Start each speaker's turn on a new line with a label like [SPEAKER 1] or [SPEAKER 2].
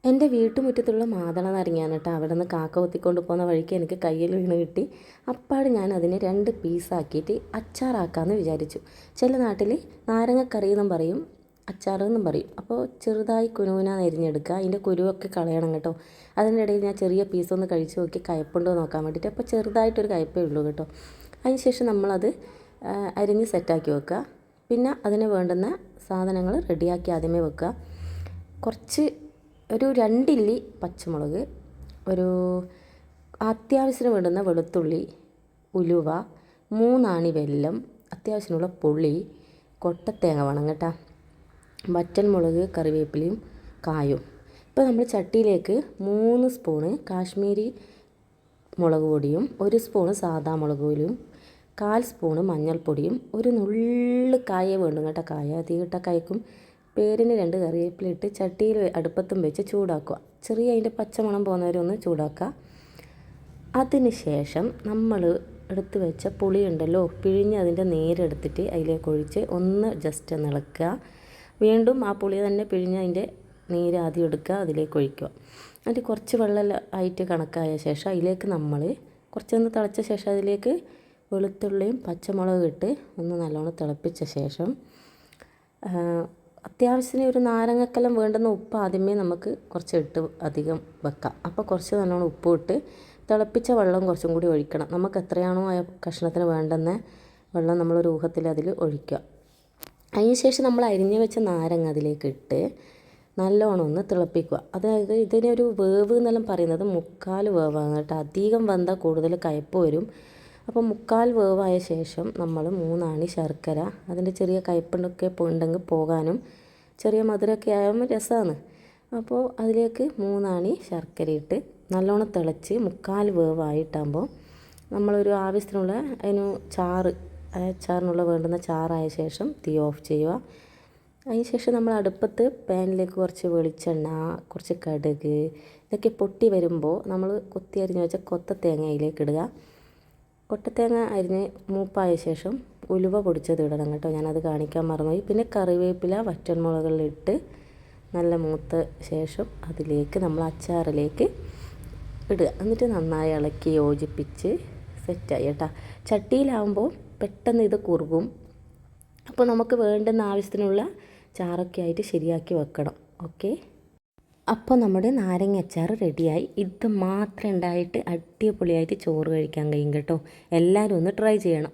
[SPEAKER 1] എൻ്റെ വീട്ടുമുറ്റത്തുള്ള മാതള നാരങ്ങയാണ് കേട്ടോ. അവിടെ നിന്ന് കാക്ക കൊത്തിക്കൊണ്ട് പോകുന്ന വഴിക്ക് എനിക്ക് കയ്യിൽ വീണ് കിട്ടി. അപ്പാട് ഞാൻ അതിനെ 2 പീസാക്കിയിട്ട് അച്ചാറാക്കാമെന്ന് വിചാരിച്ചു. ചില നാട്ടിൽ നാരങ്ങക്കറി എന്നും പറയും, അച്ചാറെന്നും പറയും. അപ്പോൾ ചെറുതായി കുനുകുനാന്ന് അരിഞ്ഞെടുക്കുക. അതിൻ്റെ കുരുവൊക്കെ കളയണം കേട്ടോ. അതിൻ്റെ ഇടയിൽ ഞാൻ ചെറിയ പീസൊന്ന് കഴിച്ച് നോക്കി കയ്പ്പുണ്ടോ നോക്കാൻ വേണ്ടിയിട്ട്. അപ്പോൾ ചെറുതായിട്ടൊരു കയ്പ്പേ ഉള്ളൂ കേട്ടോ. അതിന് ശേഷം നമ്മളത് അരിഞ്ഞ് സെറ്റാക്കി വെക്കുക. പിന്നെ അതിന് വേണ്ടുന്ന സാധനങ്ങൾ റെഡിയാക്കി ആദ്യമേ വെക്കുക. കുറച്ച് ഒരു 2 ഇല്ലി പച്ചമുളക്, ഒരു അത്യാവശ്യത്തിന് വേണ്ടുന്ന വെളുത്തുള്ളി, ഉലുവ, 3 ആണി വെല്ലം, അത്യാവശ്യത്തിനുള്ള പുളി, കൊട്ടത്തേങ്ങ വേണം കേട്ടോ, വറ്റൽമുളക്, കറിവേപ്പിലയും കായും. ഇപ്പോൾ നമ്മൾ ചട്ടിയിലേക്ക് 3 സ്പൂണ് കാശ്മീരി മുളക് പൊടിയും 1 സ്പൂണ് സാദാ മുളക് പൊടിയും 1/4 സ്പൂണ് മഞ്ഞൾപ്പൊടിയും ഒരു നുള്ളു കായ വേണ്ടും കേട്ടോ. കായ അധികം ഇട്ടാൽ കായ്ക്കും. പേരിന് 2 കറിവേപ്പില ഇട്ട് ചട്ടിയിൽ അടുപ്പത്തും വെച്ച് ചൂടാക്കുക. ചെറിയ അതിൻ്റെ പച്ചമണം പോകുന്നവരെ ഒന്ന് ചൂടാക്കുക. അതിന് ശേഷം നമ്മൾ എടുത്ത് വെച്ച പുളി ഉണ്ടല്ലോ, പിഴിഞ്ഞ് അതിൻ്റെ നീരെടുത്തിട്ട് അതിലേക്ക് ഒഴിച്ച് ഒന്ന് ജസ്റ്റ് ഒന്ന് ഇളക്കുക. വീണ്ടും ആ പുളി തന്നെ പിഴിഞ്ഞ് അതിൻ്റെ നീര് ആദ്യം എടുക്കുക, അതിലേക്ക് ഒഴിക്കുക. എന്നിട്ട് കുറച്ച് വെള്ളം ആയിട്ട് കണക്കായ ശേഷം അതിലേക്ക് നമ്മൾ കുറച്ചൊന്ന് തിളച്ച ശേഷം അതിലേക്ക് വെളുത്തുള്ളിയും പച്ചമുളകും ഇട്ട് ഒന്ന് നല്ലോണം തിളപ്പിച്ച ശേഷം അത്യാവശ്യത്തിന് ഒരു നാരങ്ങക്കെല്ലാം വേണ്ടുന്ന ഉപ്പ് ആദ്യമേ നമുക്ക് കുറച്ച് ഇട്ട് അധികം വെക്കാം. അപ്പോൾ കുറച്ച് നല്ലോണം ഉപ്പ് ഇട്ട് തിളപ്പിച്ച വെള്ളം കുറച്ചും കൂടി ഒഴിക്കണം. നമുക്ക് എത്രയാണോ ആ കഷ്ണത്തിന് വേണ്ടുന്ന വെള്ളം നമ്മളൊരു ഊഹത്തിൽ അതിൽ ഒഴിക്കുക. അതിന് ശേഷം നമ്മൾ അരിഞ്ഞ് വെച്ച നാരങ്ങ അതിലേക്ക് ഇട്ട് നല്ലോണം ഒന്ന് തിളപ്പിക്കുക. അതായത് ഇതിനൊരു വേവ് എന്നെല്ലാം പറയുന്നത് 1/4 വേവാണ് കേട്ടോ. അധികം വെന്താൽ കൂടുതൽ കയ്പ്പ് വരും. അപ്പോൾ 1/4 വേവായ ശേഷം നമ്മൾ 3 ആണി ശർക്കര, അതിൻ്റെ ചെറിയ കയ്പ്പുണ്ടൊക്കെ ഉണ്ടെങ്കിൽ പോകാനും ചെറിയ മധുരമൊക്കെ ആകുമ്പോൾ രസമാണ്. അപ്പോൾ അതിലേക്ക് 3 ആണി ശർക്കര ഇട്ട് നല്ലോണം തിളച്ച് 1/4 വേവായിട്ടാകുമ്പോൾ നമ്മളൊരു ആവശ്യത്തിനുള്ള അതിന് അച്ചാറിനുള്ള വേണ്ടുന്ന ചാറായ ശേഷം തീ ഓഫ് ചെയ്യുക. അതിന് ശേഷം നമ്മൾ അടുപ്പത്ത് പാനിലേക്ക് കുറച്ച് വെളിച്ചെണ്ണ, കുറച്ച് കടുക് ഇതൊക്കെ പൊട്ടി വരുമ്പോൾ നമ്മൾ കൊത്തി അരിഞ്ഞ് വെച്ച കൊത്തത്തേങ്ങ അതിലേക്ക് ഇടുക. കൊട്ടത്തേങ്ങ അരിഞ്ഞ് മൂപ്പായ ശേഷം ഉലുവ പൊടിച്ചത് ഇടണം കേട്ടോ. ഞാനത് കാണിക്കാൻ മറന്നുപോയി. പിന്നെ കറിവേപ്പില വറ്റൽമുളകളിലിട്ട് നല്ല മൂത്ത ശേഷം അതിലേക്ക് നമ്മൾ അച്ചാറിലേക്ക് ഇടുക. എന്നിട്ട് നന്നായി ഇളക്കി യോജിപ്പിച്ച് സെറ്റായി കേട്ടോ. ചട്ടിയിലാവുമ്പോൾ പെട്ടെന്ന് ഇത് കുറുകും. അപ്പോൾ നമുക്ക് വേണ്ടുന്ന ആവശ്യത്തിനുള്ള ചാറൊക്കെ ആയിട്ട് ശരിയാക്കി വെക്കണം. ഓക്കെ, അപ്പോൾ നമ്മുടെ നാരങ്ങ അച്ചാർ റെഡിയായി. ഇത് മാത്രം ഉണ്ടായിട്ട് അടിപൊളിയായിട്ട് ചോറ് കഴിക്കാൻ കഴിയും കേട്ടോ. എല്ലാവരും ഒന്ന് ട്രൈ ചെയ്യണം.